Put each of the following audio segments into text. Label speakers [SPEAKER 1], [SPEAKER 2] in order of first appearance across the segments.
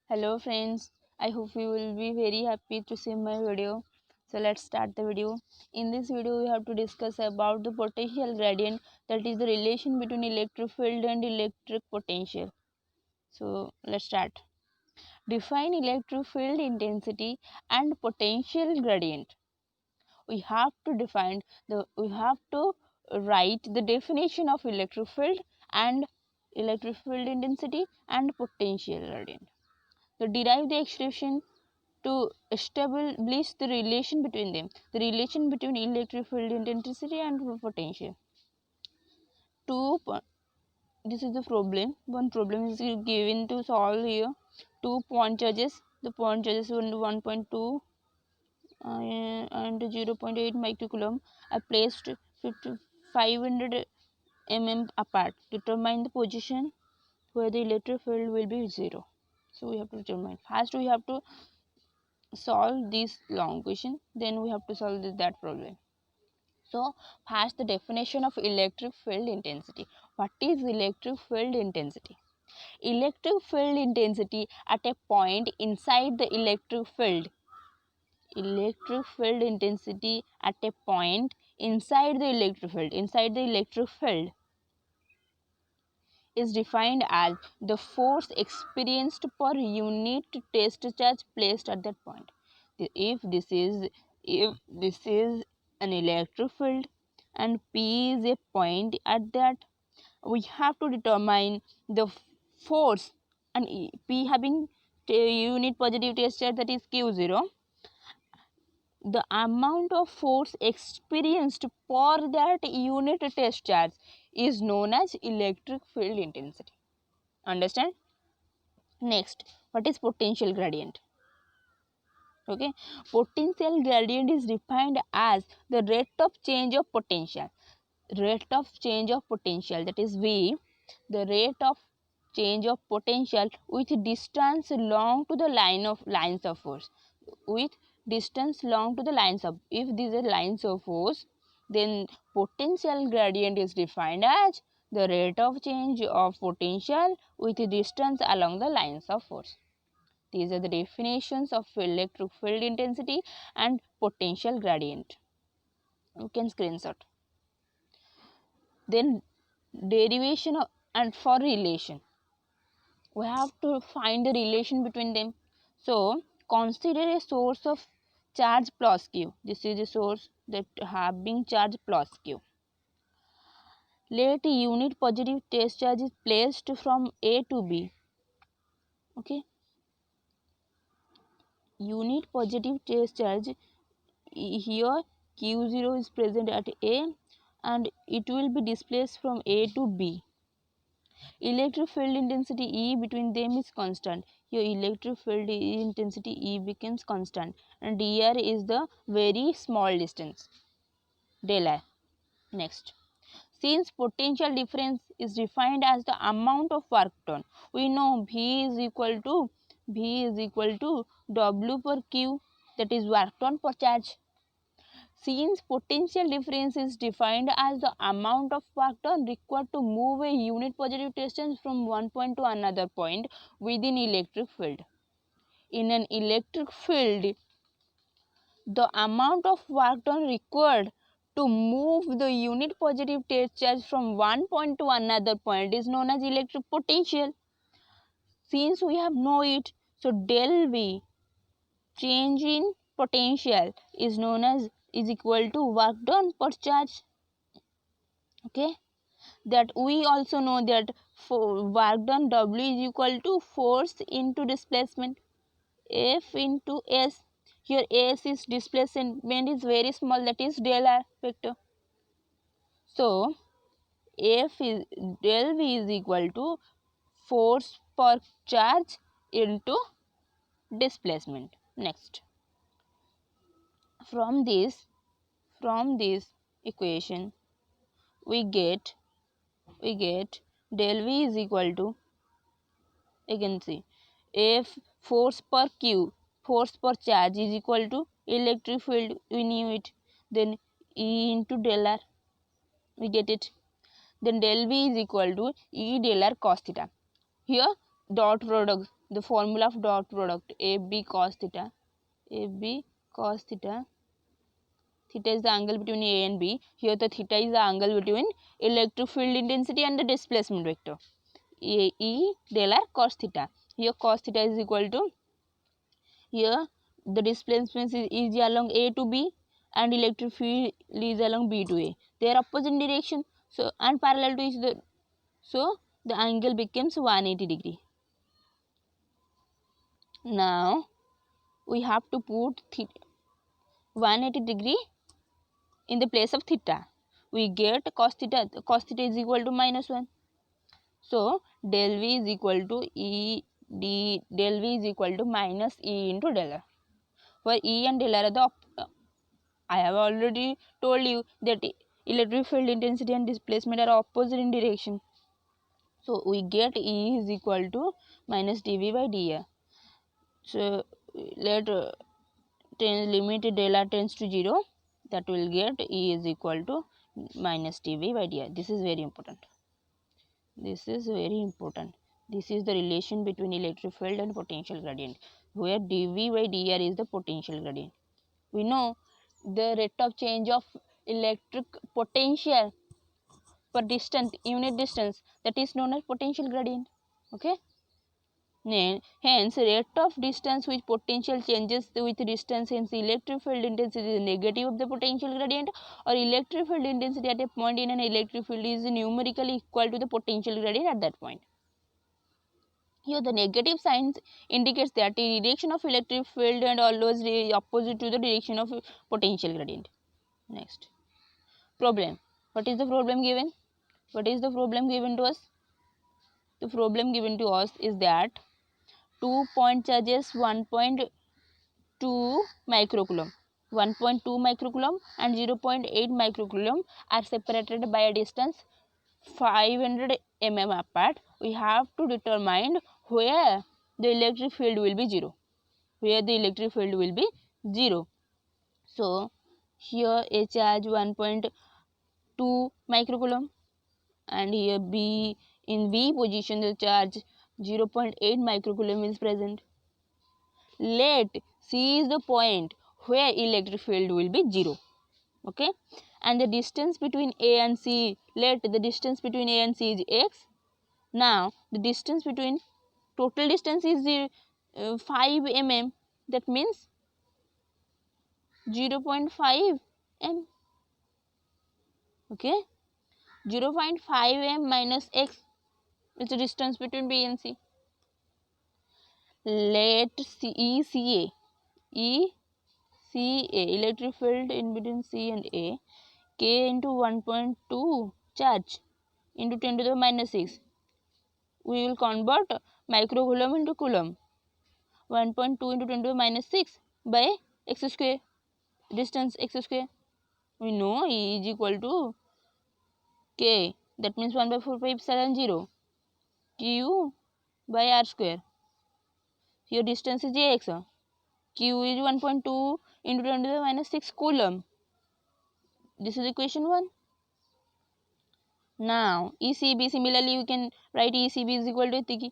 [SPEAKER 1] Hello friends, I hope you will be very happy to see my video. So let's start the video. In this video we have to discuss about the potential gradient, that is the relation between electric field and electric potential. So let's start. Define electric field intensity and potential gradient. We have to write the definition of electric field and electric field intensity and potential gradient. So derive the expression to establish the relation between them, the relation between electric field intensity and potential. Two, this is the problem. One problem is given to solve here. Two point charges. The point charges 1.2 and 0.8 microcoulomb are placed 500 mm apart. Determine the position where the electric field will be 0. So we have to determine. First we have to solve this long question, then we have to solve that problem. So first, the definition of electric field intensity. What is electric field intensity? Electric field intensity at a point inside the electric field. Electric field intensity at a point inside the electric field. Inside the electric field is defined as the force experienced per unit test charge placed at that point. If this is an electric field and P is a point at that, we have to determine the force, and P having unit positive test charge, that is Q0. The amount of force experienced per that unit test charge is known as electric field intensity. Understand? Next, what is potential gradient? Okay, potential gradient is defined as the rate of change of potential. Rate of change of potential, that is V, the rate of change of potential with distance long to the lines of force. With distance long to the lines of, if these are lines of force, then potential gradient is defined as the rate of change of potential with distance along the lines of force. These are the definitions of electric field intensity and potential gradient. You can screenshot. Then derivation and for relation. We have to find the relation between them. So consider a source of charge plus Q. This is a source that having charge plus Q. Let a unit positive test charge is placed from A to B. Okay. Unit positive test charge, here Q0 is present at A and it will be displaced from A to B. Electric field intensity E between them is constant. Here electric field intensity E becomes constant and dr is the very small distance, del I. Next, since potential difference is defined as the amount of work done, we know V is equal to W per Q, that is work done per charge. Since potential difference is defined as the amount of work done required to move a unit positive distance from one point to another point within electric field. In an electric field, the amount of work done required to move the unit positive charge from one point to another point is known as electric potential. Since we have know it, so del V, change in potential, is known as is equal to work done per charge. Okay, that we also know that for work done, W is equal to force into displacement, F into S. Here S is displacement is very small, that is del R vector. So F is del V is equal to force per charge into displacement. Next, from this equation we get del V is equal to, again see, F force per Q, force per charge, is equal to electric field, we knew it, then E into del R, we get it, then del V is equal to E del R cos theta. Here dot product, the formula of dot product AB cos theta. AB cos theta. Theta is the angle between A and B. Here the theta is the angle between electric field intensity and the displacement vector. E del R cos theta. Here cos theta is equal to, here the displacement is along A to B and electric field is along B to A. They are opposite direction. So and parallel to each other. So the angle becomes 180 degree. Now we have to put 180 degree in the place of theta. We get cos theta is equal to -1. So del V is equal to del V is equal to minus E into del R. Where E and del R are the I have already told you that electric field intensity and displacement are opposite in direction. So we get E is equal to minus dV by dr. So let limit del R tends to 0, that will get E is equal to minus dV by dr. This is very important. This is very important. This is the relation between electric field and potential gradient, where dV by dr is the potential gradient. We know the rate of change of electric potential per unit distance, that is known as potential gradient. Okay. Hence, rate of distance which potential changes with distance, hence electric field intensity is negative of the potential gradient, or electric field intensity at a point in an electric field is numerically equal to the potential gradient at that point. Here the negative sign indicates that the direction of electric field and always opposite to the direction of potential gradient. Next. Problem. What is the problem given? What is the problem given to us? The problem given to us is that 2 point charges 1.2 microcoulomb. 1.2 microcoulomb and 0.8 microcoulomb are separated by a distance 500 mm apart. We have to determine where the electric field will be 0. Where the electric field will be 0. So here a charge 1.2 microcoulomb and here B, in B position the charge 0.8 microcoulomb is present. Let C is the point where electric field will be 0. Okay, and the distance between A and C, let the distance between A and C is x. Now the distance between, total distance is 5 mm, that means 0.5 m. Okay, 0.5 m minus x is the distance between B and C. Let ECA electric field in between C and A, K into 1.2 charge into 10 to the minus 6. We will convert microcoulomb into coulomb. 1.2 into 10 to the minus 6 by x square, distance x square. We know E is equal to K, that means 1 by 4 pi epsilon 0 Q by R square. Here distance is Jx. Q is 1.2 into 10 to the minus 6 coulomb. This is equation 1. Now ECB, similarly you can write ECB is equal to Tiki.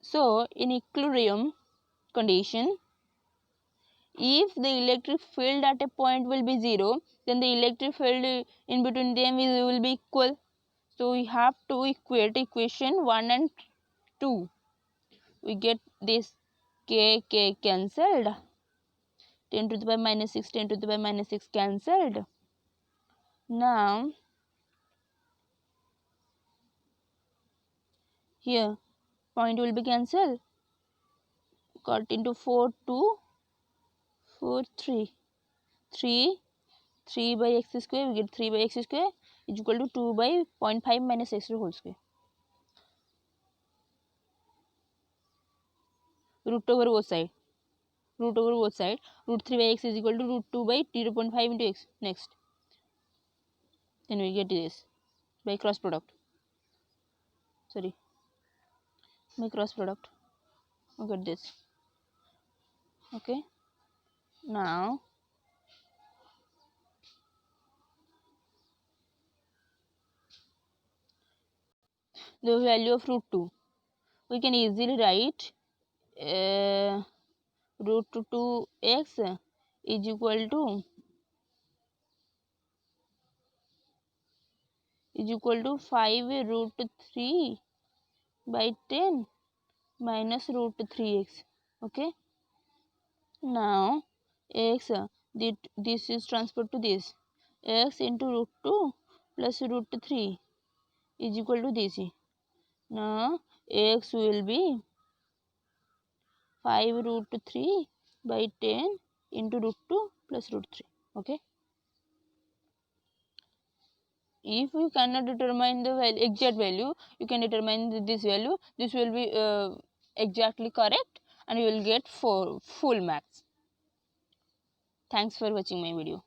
[SPEAKER 1] So in equilibrium condition, if the electric field at a point will be 0, then the electric field in between them will be equal. So we have to equate equation 1 and 2. We get this K cancelled. 10 to the power minus 6, 10 to the power minus 6 cancelled. Now here point will be cancelled. Cut into 4, 2, 4, 3. 3 by x square, we get 3 by x square is equal to 2 by 0.5 minus x whole square. Root over both side. Root over both side. Root 3 by x is equal to root 2 by 0.5 into x. Next. Then we get this by cross product. Sorry. By cross product. We get this. Okay. Now the value of root 2. we can easily write root 2x is equal to 5 root 3 by 10 minus root 3x. Okay, now x this is transferred to this, x into root 2 plus root 3 is equal to this. Now x will be 5 root 3 by 10 into root 2 plus root 3. Okay, if you cannot determine the exact value, you can determine this value. This will be exactly correct and you will get full marks. Thanks for watching my video.